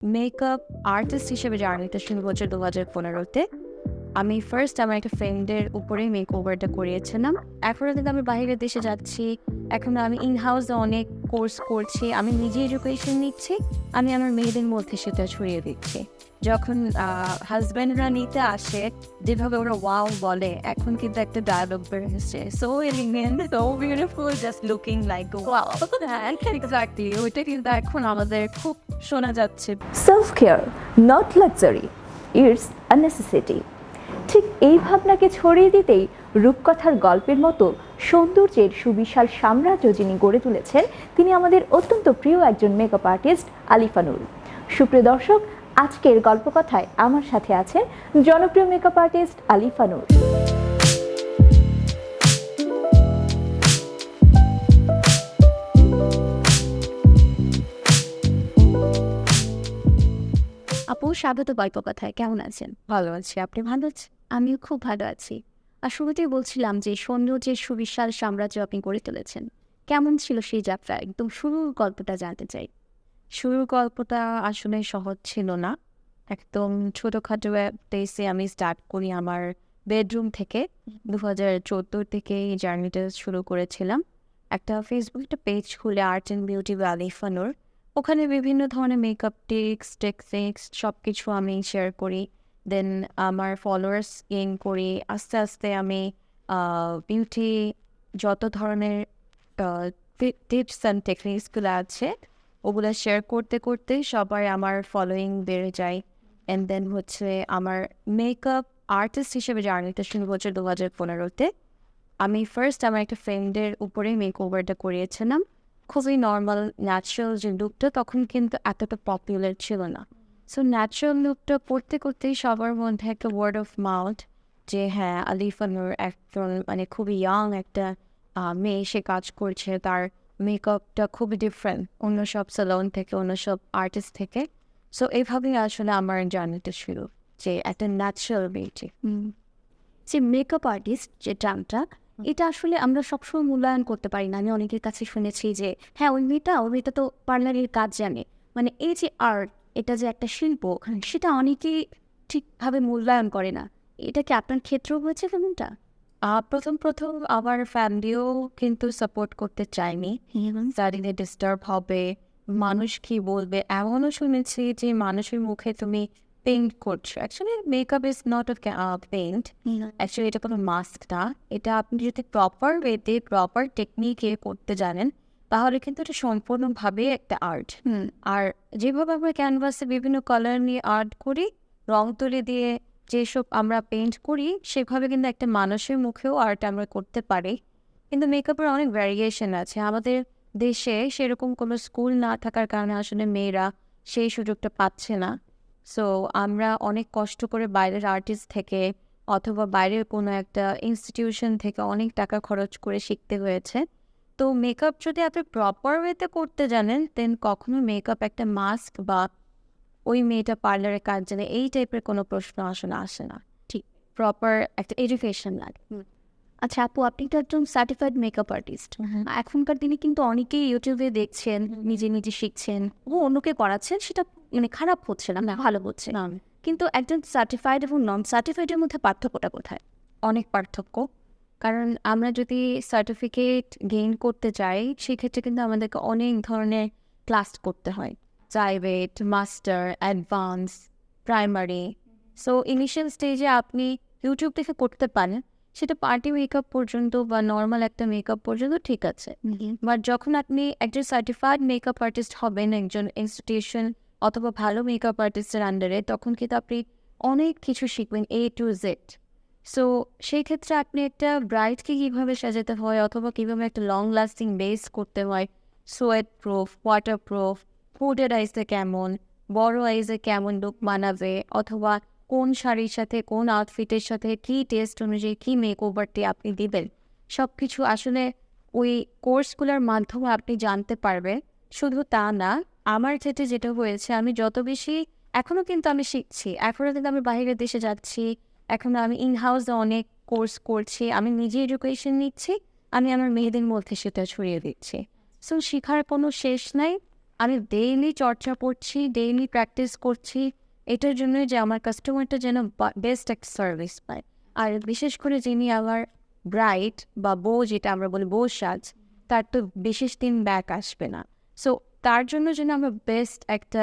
Makeup artist হিসেবে জার্নিটা শুরু হচ্ছে 2015-তে। আমি ফার্স্ট আমার একটা ফ্রেন্ডের উপরেই মেকওভারটা করিয়েছিলাম। এখনও কিন্তু আমি বাইরের দেশে যাচ্ছি। এখন আমি ইন হাউসে অনেক কোর্স করছি। আমি নিজে এডুকেশন নিচ্ছি। আমি আমার মেয়েদের মধ্যে সেটা ছড়িয়ে দিচ্ছি। যখন হাজব্যান্ডরা নিতে আসে, যেভাবে ওরা ওয়াও বলে, এখন কিন্তু একটা ডায়ালগ বের হচ্ছে। So elegant, so beautiful, just looking like wow. Exactly, ওইটা কিন্তু এখন আমাদের খুব শোনা যাচ্ছে। Self-care, not luxury, it's a necessity. ঠিক এই ভাবনাকে ছড়িয়ে দিতেই রূপকথার গল্পের মতো সৌন্দর্যের সুবিশাল সাম্রাজ্য যিনি গড়ে তুলেছেন তিনি আমাদের অত্যন্ত প্রিয় একজন মেকআপ আর্টিস্ট আলিফা নুর। সুপ্রিয় দর্শক, আজকের গল্পকথায় আমার সাথে আছেন জনপ্রিয় মেকআপ আর্টিস্ট আলিফা নুর। আপু, স্বাগত গল্পকথায়। কেমন আছেন? ভালো আছি, আপনি ভালো আছেন? আমিও খুব ভালো আছি। আর শুরুতেই বলছিলাম যে সৌন্দর্যের সুবিশাল সাম্রাজ্য আপনি গড়ে তুলেছেন। কেমন ছিল সেই যাত্রা? একদম শুরুর গল্পটা জানতে চাই। শুরুর গল্পটা আসলে সহজ ছিল না। একদম ছোটোখাটো প্লেসে আমি স্টার্ট করি আমার বেডরুম থেকে। 2014 থেকে এই জার্নিটা শুরু করেছিলাম। একটা ফেসবুক একটা পেজ খুলে Art and Beauty by Alifa Noor. ওখানে বিভিন্ন ধরনের মেকআপ টিপস, টেকনিক্স সব কিছু আমি শেয়ার করি। দেন আমার ফলোয়ার্স গেইন করি। আস্তে আস্তে আমি বিউটি যত ধরনের টিপস অ্যান্ড টেকনিক্সগুলো আছে ওগুলো শেয়ার করতে করতে সবার আমার ফলোয়িং বেড়ে যায়। অ্যান্ড দেন হচ্ছে আমার মেকআপ আর্টিস্ট হিসেবে জার্নিটা শুরু হচ্ছে 2015-তে। আমি ফার্স্ট আমার একটা ফ্রেন্ডের উপরেই মেকওভারটা করিয়েছিলাম। খুবই নর্মাল ন্যাচারাল যে লুকটা তখন কিন্তু এতটা পপুলার ছিল না। সো ন্যাচারাল লুকটা করতে করতেই সবার মধ্যে একটা ওয়ার্ড অফ মাউথ যে হ্যাঁ, আলিফা নূর একজন মানে খুবই ইয়াং একটা মেয়ে, সে কাজ করছে, তার মেকআপটা খুবই ডিফারেন্ট অন্য সব স্যালন থেকে, অন্য সব আর্টিস্ট থেকে। সো এইভাবেই আসলে আমার জার্নিটা শুরু, যে একটা ন্যাচারাল বিউটি। যে মেকআপ আর্টিস্ট যে টার্মটা, এটা আসলে আমরা সবসময় মূল্যায়ন করতে পারি না। আমি অনেকের কাছে শুনেছি যে হ্যাঁ, ওই মেয়েটা তো পার্লারের কাজ জানে। মানে এই যে আর্ট, এটা যে একটা শিল্প, সেটা অনেকেই ঠিকভাবে মূল্যায়ন করে না। এটা কি আপনার ক্ষেত্রেও হয়েছে তেমনটা? প্রথম প্রথম আমার ফ্যামিলিও কিন্তু সাপোর্ট করতে চায়নি। স্টাডিতে ডিস্টার্ব হবে, মানুষ কি বলবে। এমনও শুনেছি যে মানুষের মুখে তুমি পেইন্ট করছো। Actually makeup is not a paint. Actually এটা কোনো মাস্ক না। এটা আপনি যদি প্রপার ওয়েতে, প্রপার টেকনিকে করতে জানেন, তাহলে কিন্তু এটা সম্পূর্ণভাবে একটা আর্ট। আর যেভাবে আমরা ক্যানভাসে বিভিন্ন কালার নিয়ে আর্ট করি, রং তুলি দিয়ে যেসব আমরা পেইন্ট করি, সেভাবে কিন্তু একটা মানুষের মুখেও আর্ট আমরা করতে পারি। কিন্তু মেকআপের অনেক ভ্যারিয়েশন আছে। আমাদের দেশে সেরকম কোনো স্কুল না থাকার কারণে আসলে মেয়েরা সেই সুযোগটা পাচ্ছে না। সো আমরা অনেক কষ্ট করে বাইরের আর্টিস্ট থেকে অথবা বাইরের কোনো একটা ইনস্টিটিউশন থেকে অনেক টাকা খরচ করে শিখতে হয়েছে। তো মেকআপ যদি আপনি প্রপার ওয়েতে করতে জানেন, দেন কখনো মেকআপ একটা মাস্ক বা ওই মেয়েটা পার্লারে কাজ জানে এই টাইপের কোনো প্রশ্ন আসলে আসে না। ঠিক, প্রপার একটা এডুকেশন লাগে। আচ্ছা আপু, আপনি তো একজন সার্টিফাইড মেকআপ আর্টিস্ট। এখনকার দিনে কিন্তু অনেকেই ইউটিউবে দেখছেন, নিজে নিজে শিখছেন ও অন্যকে করাচ্ছেন, সেটা মানে খারাপ হচ্ছে না, ভালো হচ্ছে। কিন্তু একজন সার্টিফাইড এবং নন সার্টিফাইডের মধ্যে পার্থক্যটা কোথায়? অনেক পার্থক্য। কারণ আমরা যদি সার্টিফিকেট গেইন করতে চাই, সেক্ষেত্রে কিন্তু আমাদেরকে অনেক ধরনের ক্লাস করতে হয়। Private, master, advance, primary. So initial স্টেজে আপনি ইউটিউব থেকে করতে পারেন, সেটা পার্টি মেকআপ পর্যন্ত বা নর্মাল একটা মেকআপ পর্যন্ত ঠিক আছে। বাট যখন আপনি একজন সার্টিফাইড মেকআপ আর্টিস্ট হবেন একজন ইনস্টিটিউশন অথবা ভালো মেকআপ আর্টিস্টের আন্ডারে, তখন কিন্তু আপনি অনেক কিছু শিখবেন A to Z। সো সেই ক্ষেত্রে আপনি একটা ব্রাইডকে কীভাবে সাজাতে হয় অথবা কীভাবে একটা লং লাস্টিং বেস করতে হয়, sweat proof, water proof, hooded আইসে কেমন, বড় আইসে কেমন লুক মানাবে, অথবা কোন শাড়ির সাথে কোন আউটফিটের সাথে কী টেস্ট অনুযায়ী কী মেকওভারটি আপনি দিবেন, সব কিছু আসলে ওই কোর্সগুলোর মাধ্যমে আপনি জানতে পারবেন। শুধু তা না, আমার ক্ষেত্রে যেটা হয়েছে, আমি যত বেশি এখনও কিন্তু আমি শিখছি, এখনও কিন্তু আমি বাইরের দেশে যাচ্ছি, এখন আমি ইন হাউসে অনেক কোর্স করছি, আমি নিজে এডুকেশন নিচ্ছি, আমি আমার মেয়েদের মধ্যে সেটা ছড়িয়ে দিচ্ছি। সো শেখার কোনো শেষ নাই। আমি ডেইলি চর্চা করছি, ডেইলি প্র্যাকটিস করছি এটার জন্যই যে আমার কাস্টমারটা যেন বেস্ট একটা সার্ভিস পায়। আর বিশেষ করে যিনি আমার ব্রাইড বা বউ, যেটা আমরা বলি বউ সাজ, তার তো বিশেষ দিন ব্যাক আসবে না। সো তার জন্য যেন আমরা বেস্ট একটা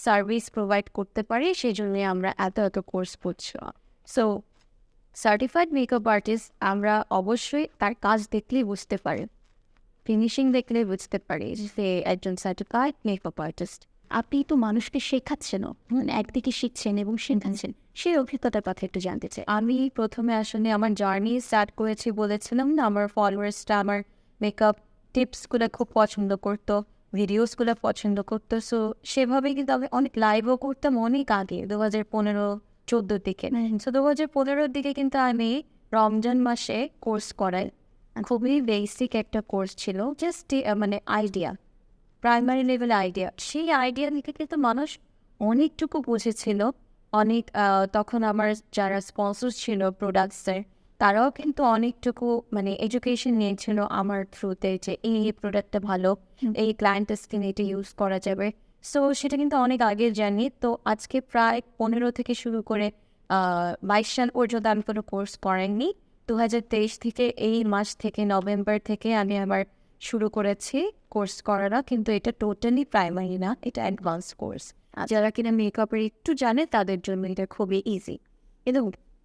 সার্ভিস প্রোভাইড করতে পারি, সেই জন্যই আমরা এত এত কোর্স করছি। সো সার্টিফাইড মেকআপ আর্টিস্ট আমরা অবশ্যই তার কাজ দেখলেই বুঝতে পারি, ফিনিশিং দেখলেই বুঝতে পারি যে একজন সার্টিফাইড মেকআপ আর্টিস্ট। আপনি তো মানুষকে শেখাচ্ছেনও, মানে একদিকে শিখছেন এবং শেখাচ্ছেন, সেই অভিজ্ঞতার কথা একটু জানতে চাই। আমি প্রথমে আসলে আমার জার্নি স্টার্ট করেছি, বলেছিলাম না, আমার ফলোয়ার্সটা আমার মেকআপ টিপসগুলো খুব পছন্দ করতো, ভিডিওসগুলো পছন্দ করতো। সো সেভাবেই কিন্তু আমি অনেক লাইভও করতাম অনেক আগে, 2015-14 দিকে। সো 2015 দিকে কিন্তু আমি রমজান মাসে কোর্স করাই। খুবই বেসিক একটা কোর্স ছিল, জাস্ট মানে আইডিয়া, প্রাইমারি লেভেল আইডিয়া। সেই আইডিয়া থেকে কিন্তু মানুষ অনেকটুকু বুঝেছিল। অনেক তখন আমার যারা স্পন্সর ছিল প্রোডাক্টসের, তারাও কিন্তু অনেকটুকু মানে এডুকেশন নিয়েছিল আমার থ্রুতে, যে এই প্রোডাক্টটা ভালো, এই ক্লায়েন্টের স্কিনে এটা ইউজ করা যাবে। সো সেটা কিন্তু অনেক আগে জানি। তো আজকে প্রায় 15 থেকে শুরু করে 22 সাল পর্যন্ত আমি কোনো কোর্স করাইনি। 2023 থেকে এই মাস থেকে নভেম্বর থেকে আমি আবার শুরু করেছি কোর্স করানো, কিন্তু এটা টোটালি প্রাইমারি না, এটা অ্যাডভান্স কোর্স। যারা কিনা মেকআপের একটু জানে তাদের জন্য এটা খুবই ইজি। কিন্তু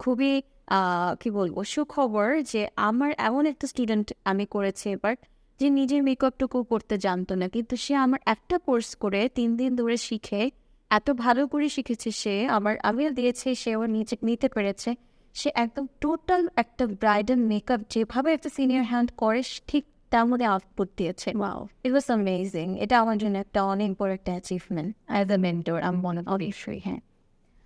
খুবই কি বলবো, সুখবর যে আমার এমন একটা স্টুডেন্ট আমি করেছি এবার, যে নিজের মেকআপটুকু করতে জানতো না, কিন্তু সে আমার একটা কোর্স করে 3 দিন ধরে শিখে এত ভালো করে শিখেছে সে, আমিও দিয়েছি, সেও নিতে পেরেছে। সে একদম টোটাল একটা ব্রাইডাল মেকআপ যেভাবে একটা সিনিয়র হ্যান্ড করে ঠিক তেমনই আউটপুট দিয়েছে। Wow, it was amazing. এটা আমার জন্য একটা অনেক বড় একটা অ্যাচিভমেন্ট অ্যাজ এ মেন্টর, আমি মনে করি। হ্যাঁ,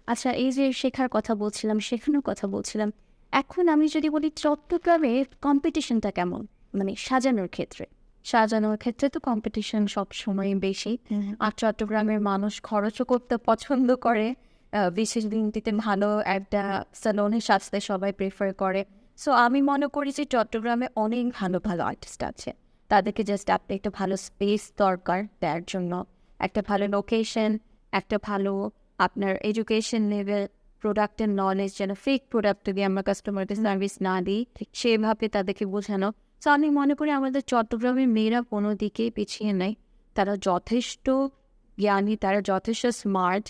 আচ্ছা, এই যে শেখার কথা বলছিলাম, শেখানোর কথা বলছিলাম, এখন আমি যদি বলি চট্টগ্রামে কম্পিটিশনটা কেমন, মানে সাজানোর ক্ষেত্রে? সাজানোর ক্ষেত্রে তো কম্পিটিশন সবসময় বেশি। আর চট্টগ্রামের মানুষ খরচও করতে পছন্দ করে, বিশেষ দিনটিতে ভালো একটা স্যালনে সাজতে সবাই প্রেফার করে। সো আমি মনে করি যে চট্টগ্রামে অনেক ভালো ভালো আর্টিস্ট আছে, তাদেরকে জাস্ট আপনি একটা ভালো স্পেস দরকার দেওয়ার জন্য, একটা ভালো লোকেশন, একটা ভালো আপনার এডুকেশন লেভেল, প্রোডাক্টের নলেজ, যেন ফেক প্রোডাক্ট যদি আমরা কাস্টমারকে সার্ভিস না দিই, সেভাবে তাদেরকে বোঝানো। সো আমি মনে করি আমাদের চট্টগ্রামের মেয়েরা কোনো দিকেই পিছিয়ে নেই, তারা যথেষ্ট জ্ঞানী, তারা যথেষ্ট স্মার্ট।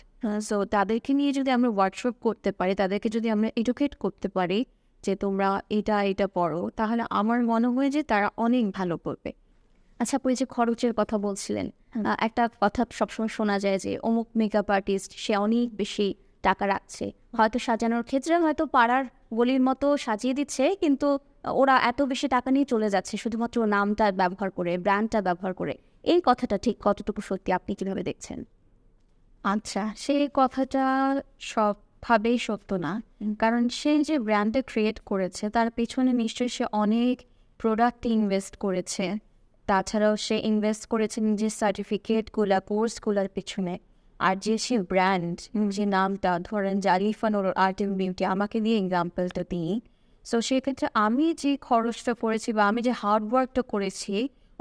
সো তাদেরকে নিয়ে যদি আমরা ওয়ার্কশপ করতে পারি, তাদেরকে যদি আমরা এডুকেট করতে পারি যে তোমরা এটা এটা পড়ো, তাহলে আমার মনে হয় যে তারা অনেক ভালো করবে। আচ্ছা, আপনি যে খরচের কথা বলছিলেন, একটা কথা সবসময় শোনা যায় যে অমুক মেকআপ আর্টিস্ট সে অনেক বেশি টাকা রাখছে, হয়তো সাজানোর ক্ষেত্রে হয়তো পাড়ার গলির মতো সাজিয়ে দিচ্ছে, কিন্তু ওরা এত বেশি টাকা নিয়ে চলে যাচ্ছে শুধুমাত্র নামটা ব্যবহার করে, ব্র্যান্ডটা ব্যবহার করে। এই কথাটা ঠিক কতটুকু সত্যি, আপনি কিভাবে দেখছেন? আচ্ছা, সেই কথাটা সবভাবেই সত্য না, কারণ সে যে ব্র্যান্ডটা ক্রিয়েট করেছে তার পেছনে নিশ্চয়ই সে অনেক প্রোডাক্টে ইনভেস্ট করেছে। তাছাড়াও সে ইনভেস্ট করেছে নিজের সার্টিফিকেটগুলা, কোর্সগুলোর পেছনে। আর যে সে ব্র্যান্ড, যে নামটা, ধরেন যে Alifa Nur art and beauty, আমাকে দিয়ে এক্সাম্পলটা দিই। সো সেক্ষেত্রে আমি যে খরচটা করেছি বা আমি যে হার্ডওয়ার্কটা করেছি,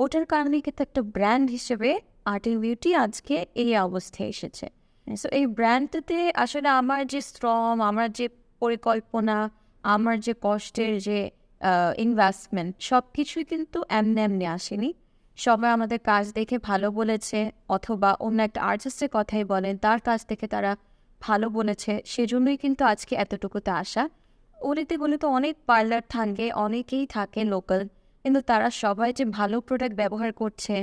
ওটার কারণে কিন্তু একটা ব্র্যান্ড হিসেবে আর্ট অ্যান্ড বিউটি আজকে এই অবস্থায় এসেছে। সো এই ব্র্যান্ডটাতে আসলে আমার যে শ্রম, আমার যে পরিকল্পনা, আমার যে কষ্টের যে ইনভেস্টমেন্ট, সব কিছুই কিন্তু এমনি এমনি আসেনি। সবাই আমাদের কাজ দেখে ভালো বলেছে, অথবা অন্য একটা আর্টিস্টের কথাই বলেন, তার কাছ থেকে তারা ভালো বলেছে, সেজন্যই কিন্তু আজকে এতটুকুতে আসা। অলিতে গলিতে অনেক পার্লার থাকে, অনেকেই থাকে লোকাল, কিন্তু তারা সবাই যে ভালো প্রোডাক্ট ব্যবহার করছে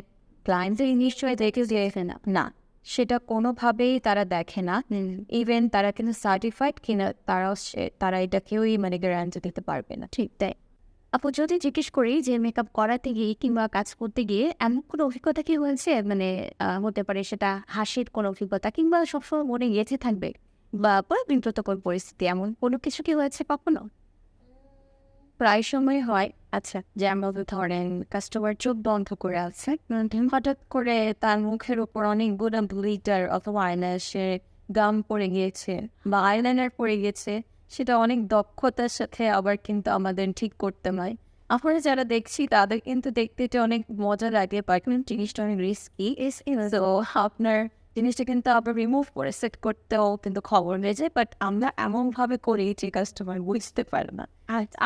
ক্লায়েন্টদের নিশ্চয়ই দেখে দিয়েছে না, না, সেটা কোনোভাবেই তারা দেখে না। ইভেন তারা কিন্তু সার্টিফাইড কিনা তারা এটা কেউই মানে গ্যারান্টি দিতে পারবে না। ঠিক তাই। আপু, যদি জিজ্ঞেস করি যে মেকআপ করাতে গিয়ে কিংবা কাজ করতে গিয়ে এমন কোনো অভিজ্ঞতা কি হয়েছে, মানে হতে পারে সেটা হাসির কোনো অভিজ্ঞতা কিংবা সবসময় মনে গেঁথে থাকবে, বা বিব্রতকর পরিস্থিতি, এমন কোনো কিছু কি হয়েছে কখনো? প্রায় সময় হয়। আচ্ছা, যেমন ধরেন কাস্টমার চোখ বন্ধ করে আছে, হঠাৎ করে তার মুখের উপর অনেকগুলো গ্লিটার অথবা আইল্যাশের গাম পড়ে গিয়েছে বা আইলাইনার পড়ে গেছে, সেটা অনেক দক্ষতার সাথে আবার কিন্তু আমাদের ঠিক করতে হয়। আমরা যারা দেখছি তাদের কিন্তু দেখতে এটা অনেক মজা লাগে, বাট জিনিসটা অনেক রিস্কি। তো আপনার জিনিসটা কিন্তু আবার রিমুভ করে সেট করতেও কিন্তু খবর হয়ে যায়, বাট আমরা এমনভাবে করি যে কাস্টমার বুঝতে পারে না।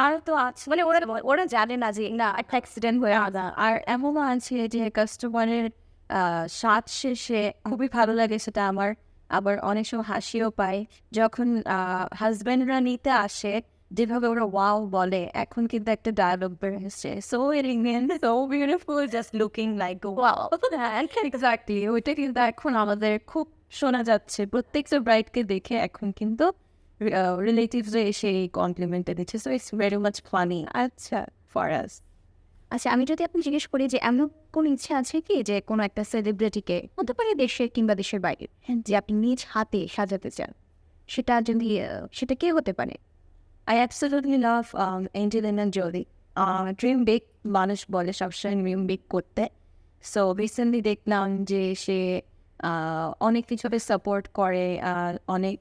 আর তো আছে মানে ওরা ওরা জানে না যে না একটা অ্যাক্সিডেন্ট হয়ে আলাদা। আর এমনও আছে যে কাস্টমারের স্বাদ শেষে খুবই ভালো লাগে সেটা আমার। আবার অনেক সময় হাসিও পায় যখন হাজব্যান্ডরা নিতে আসে, যেভাবে ওরা ওয়াও বলে। এখন কিন্তু একটা ডায়লগ বের হচ্ছে, so elegant, so beautiful, just looking like wow. Exactly, ওইটা কিন্তু এখন আমাদের খুব শোনা যাচ্ছে প্রত্যেকটা ব্রাইডকে দেখে। এখন কিন্তু রিলেটিভসরা এসে এই কমপ্লিমেন্টটা দিচ্ছে, so it's very much funny আচ্ছা ফর আস। আচ্ছা, আমি যদি আপনি জিজ্ঞেস করি যে এমন কোনো ইচ্ছা আছে কি যে কোনো একটা সেলিব্রিটিকে, হতে পারে দেশের কিংবা দেশের বাইরে, যে আপনি নিজ হাতে সাজাতে চান, সেটা যদি সেটা কে হতে পারে? I absolutely love Angelina Jolie. Dream big, মানুষ বলে সবসময় ড্রিম বিগ করতে। সো রিসেন্টলি দেখলাম যে সে অনেক কিছুতে সাপোর্ট করে, অনেক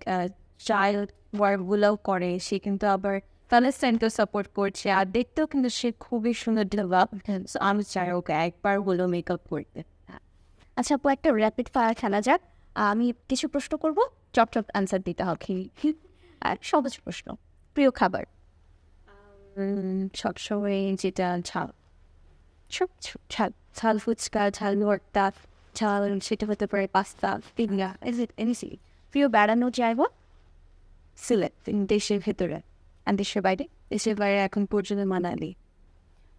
চাইল্ড ওয়ার্কগুলোও করে। সে কিন্তু আবার প্যালেস্টাইনকেও সাপোর্ট করছে, আর দেখতেও কিন্তু সে খুবই সুন্দর ডেভেলপ। সো আমি চাই ওকে একবার হলেও মেকআপ করতে। আচ্ছা আপু, একটা র্যাপিড ফায়ার খেলা যাক। আমি কিছু প্রশ্ন করব, চট অ্যান্সার দিতে হবে। আর সহজ প্রশ্ন, প্রিয় খাবার? সবসময় যেটা ঝাল, সব ঝাল, ঝাল ফুচকা, ঝাল ভর্তা, ঝাল সেটা হতে পারে pasta, pizza, is it anything. প্রিয় বেড়ানো জায়গা? সিলেট, দেশের ভেতরে। আর দেশের বাইরে? দেশের বাইরে এখন পর্যন্ত মানালি।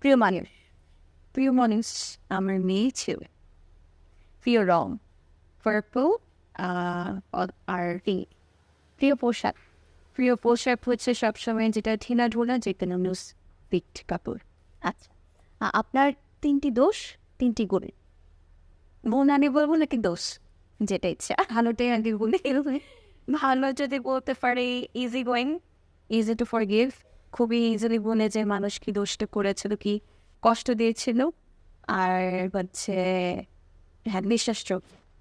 প্রিয় মানুষ? প্রিয় মানুষ আমার মেয়ে ছেলে। প্রিয় রং? পার্পল আর পিঙ্ক। প্রিয় পোশাক? প্রিয় পোশাক হচ্ছে সবসময় যেটা ঢিলা ঢোলা, যেটা নিউজ পিকড কাপড়। আচ্ছা, আপনার 3টি দোষ, 3টি গুণ। বোন আনি বলবো নাকি দোষ? যেটা ইচ্ছা। ভালোটাই আগে বলি। ভালো যদি বলতে পারি, easy going, easy to forgive. খুবই ইজিলি বলে যে মানুষ কি দোষটা করেছিল, কি কষ্ট দিয়েছিল। আর হচ্ছে হ্যাঁ,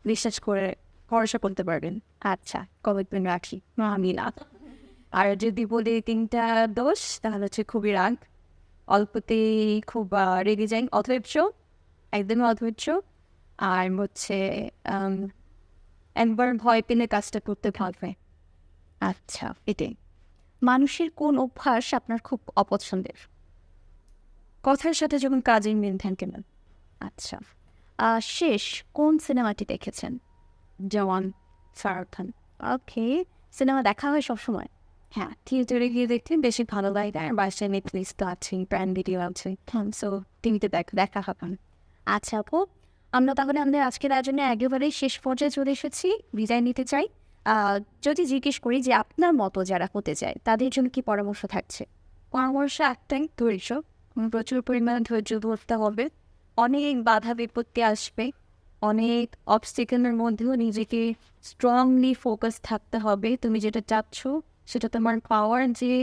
বিশ্বাস করে ভরসা করতে পারবেন। আচ্ছা, কমিটমেন্ট রাখি, আমি না। আর যদি বলি 3টা দোষ, তাহলে হচ্ছে খুবই রাগ, অল্পতেই খুব রেগে যাই, অধৈর্য, একদমই অধৈর্য। আর হচ্ছে একবার ভয় পেলে কাজটা করতে ভয় পায়। আচ্ছা, এটাই। মানুষের কোন অভ্যাস আপনার খুব অপছন্দের? কথার সাথে যখন কাজের মিল থাকে না। আচ্ছা, শেষ কোন সিনেমাটি দেখেছেন? জওয়ান, শাহরুখ খান। ওকে, সিনেমা দেখা হয় সবসময়? হ্যাঁ, থিয়েটারে গিয়ে দেখতে বেশি ভালো লাগে। আর বাসায় নেটফ্লিক্স তো আছে, প্রাইম ভিডিও আছে, সো টিভিতে দেখা হবে। আচ্ছা আপু, আমরা তাহলে আমাদের আজকের আয়োজনে একেবারেই শেষ পর্যায়ে চলে এসেছি, বিদায় নিতে চাই। যদি জিজ্ঞেস করি যে আপনার মতো যারা হতে চায় তাদের জন্য কি পরামর্শ থাকছে? পরামর্শ একটাই, ধৈর্য। প্রচুর পরিমাণে ধৈর্য ধরতে হবে। অনেক বাধা বিপত্তি আসবে, অনেক অবস্টিকেলের মধ্যেও নিজেকে স্ট্রংলি ফোকাস থাকতে হবে। তুমি যেটা চাচ্ছ সেটা তোমার পাওয়ার যে,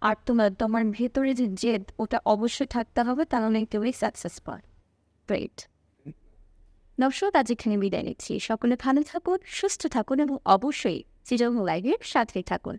আর তোমার ভেতরে যে জেদ, ওটা অবশ্যই থাকতে হবে, তাহলে তুমি সাকসেস পাও। গ্রেট। দর্শক, আজ এখানে বিদায় নিচ্ছি। সকলে ভালো থাকুন, সুস্থ থাকুন এবং অবশ্যই সিজন লাইভের সাথে থাকুন।